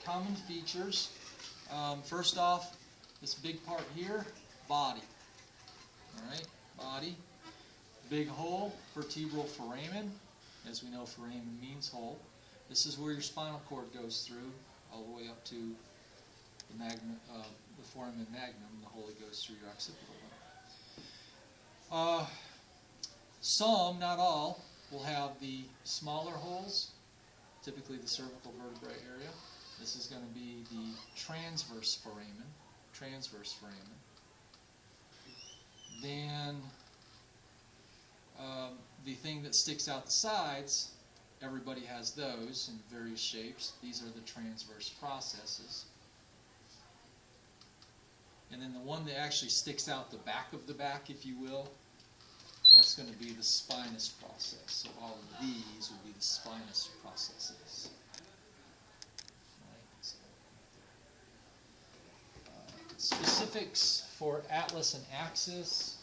common features. First off, this big part here, body. All right, body. Big hole, vertebral foramen. As we know, foramen means hole. This is where your spinal cord goes through, all the way up to the foramen magnum. The hole that goes through your occipital bone. Some, not all, will have the smaller holes, typically the cervical vertebrae area. This is going to be the transverse foramen. Then the thing that sticks out the sides, everybody has those in various shapes. These are the transverse processes. And then the one that actually sticks out the back of the back, if you will, that's going to be the spinous process. So all of these would be the spinous processes. Right, so, specifics for atlas and axis.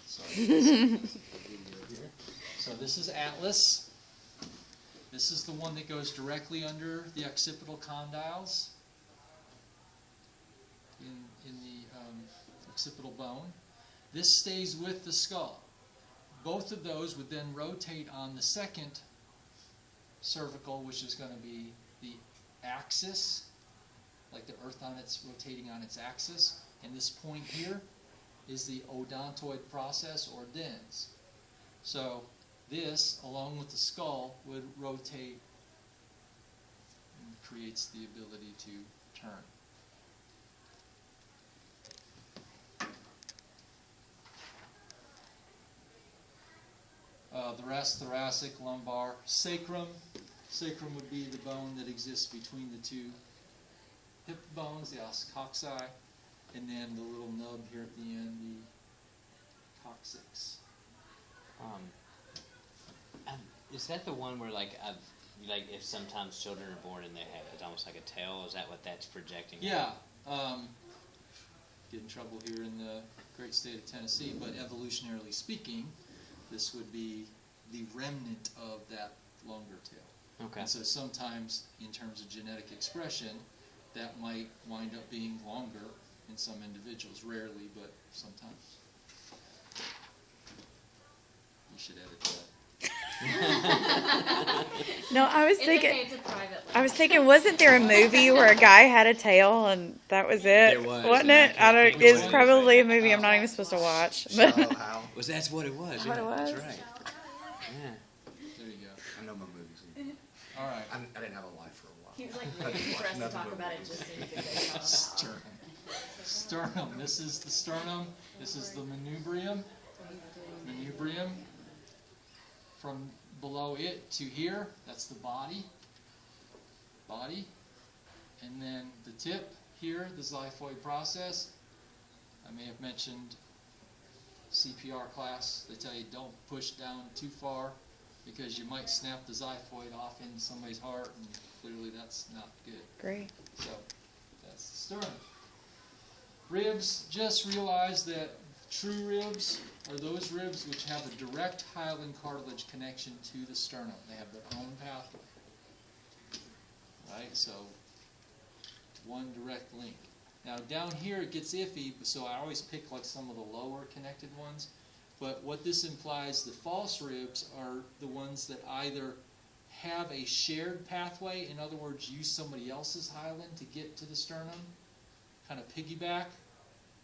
Sorry. So this is atlas. This is the one that goes directly under the occipital condyles in the occipital bone. This stays with the skull. Both of those would then rotate on the second cervical, which is going to be the axis, like the earth on its rotating on its axis. And this point here is the odontoid process or dens. So this, along with the skull, would rotate and creates the ability to turn. The rest, thoracic, lumbar, sacrum. Sacrum would be the bone that exists between the two hip bones, the os cocci, and then the little nub here at the end, the coccyx. Is that the one where, like if sometimes children are born and they have it's almost like a tail? Is that what that's projecting? Yeah. Get in trouble here in the great state of Tennessee, but evolutionarily speaking, this would be the remnant of that longer tail. Okay. And so sometimes, in terms of genetic expression, that might wind up being longer in some individuals. Rarely, but sometimes. You should edit that. No, I was It's thinking. okay, it's a private I was thinking, wasn't there a movie where a guy had a tail and that was it? There was, Wasn't and I it? can't I think don't. of It's what it probably a movie I'm not even supposed to watch. But That's what it was. That's Yeah, what it was? That's right. Yeah. There you go. I know my movies. All right. I didn't have a life for a while. He was like waiting for us to talk about it just so he could say it. Sternum. Sternum. This is the sternum. This is the manubrium. Manubrium. From below it to here, that's the body. Body. And then the tip here, the xiphoid process. I may have mentioned CPR class. They tell you don't push down too far because you might snap the xiphoid off into somebody's heart, and clearly that's not good. great. So that's the sternum. Ribs, just realize that true ribs are those ribs which have a direct hyaline cartilage connection to the sternum. They have their own pathway. Right? So one direct link. Now down here it gets iffy, so I always pick like some of the lower connected ones. But what this implies, the false ribs are the ones that either have a shared pathway, in other words, use somebody else's hyaline to get to the sternum, kind of piggyback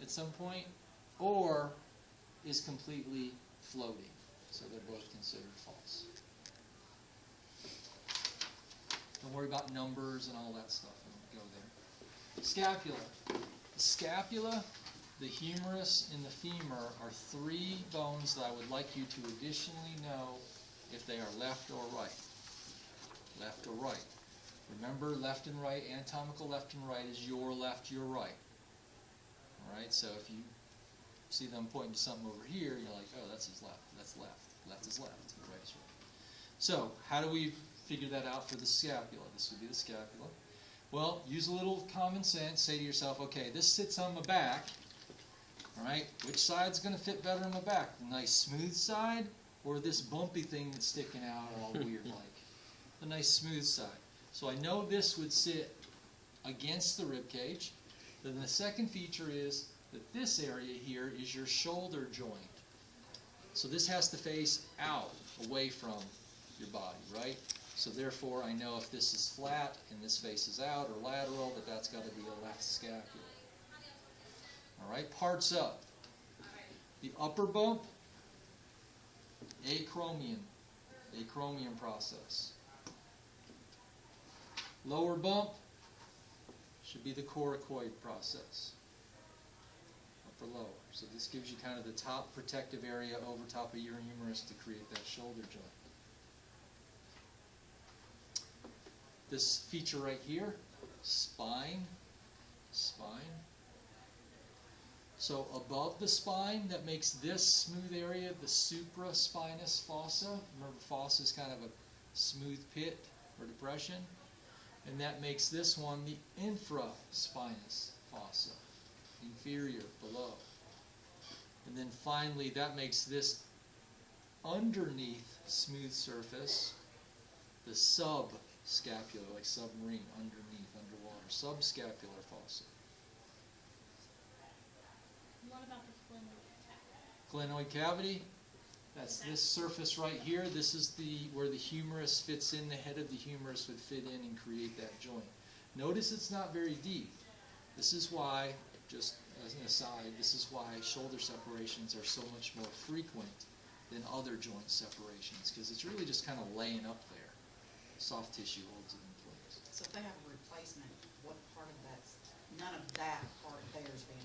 at some point, or is completely floating. So they're both considered false. Don't worry about numbers and all that stuff. I won't go there. Scapula. The scapula, the humerus, and the femur are three bones that I would like you to additionally know if they are left or right. Left or right. Remember, left and right, anatomical left and right is your left, your right. Alright, so if you see them pointing to something over here, you're like, oh, that's his left. That's left. Left is left. Right is right. So, how do we figure that out for the scapula? This would be the scapula. Well, use a little common sense. Say to yourself, okay, this sits on my back. Alright, which side's going to fit better on my back? The nice smooth side or this bumpy thing that's sticking out all weird like? a nice smooth side. So I know this would sit against the rib cage. Then the second feature is that this area here is your shoulder joint. So this has to face out, away from your body, right? So therefore I know if this is flat and this faces out or lateral, that that's got to be a left scapula. All right, parts up. The upper bump, acromion process. Lower bump should be the coracoid process, upper lower. So this gives you kind of the top protective area over top of your humerus to create that shoulder joint. This feature right here, spine. So above the spine, that makes this smooth area the supraspinous fossa. Remember, fossa is kind of a smooth pit or depression. And that makes this one the infraspinous fossa, inferior, below. And then finally, that makes this underneath smooth surface the subscapular, like submarine, underneath, underwater, subscapular fossa. What about the glenoid cavity? Glenoid cavity, that's this surface right here. This is where the humerus fits in. The head of the humerus would fit in and create that joint. Notice it's not very deep. This is why, just as an aside, this is why shoulder separations are so much more frequent than other joint separations, because it's really just kind of laying up there. Soft tissue holds it in place. So if they have a replacement, what part of that's, none of that part there is being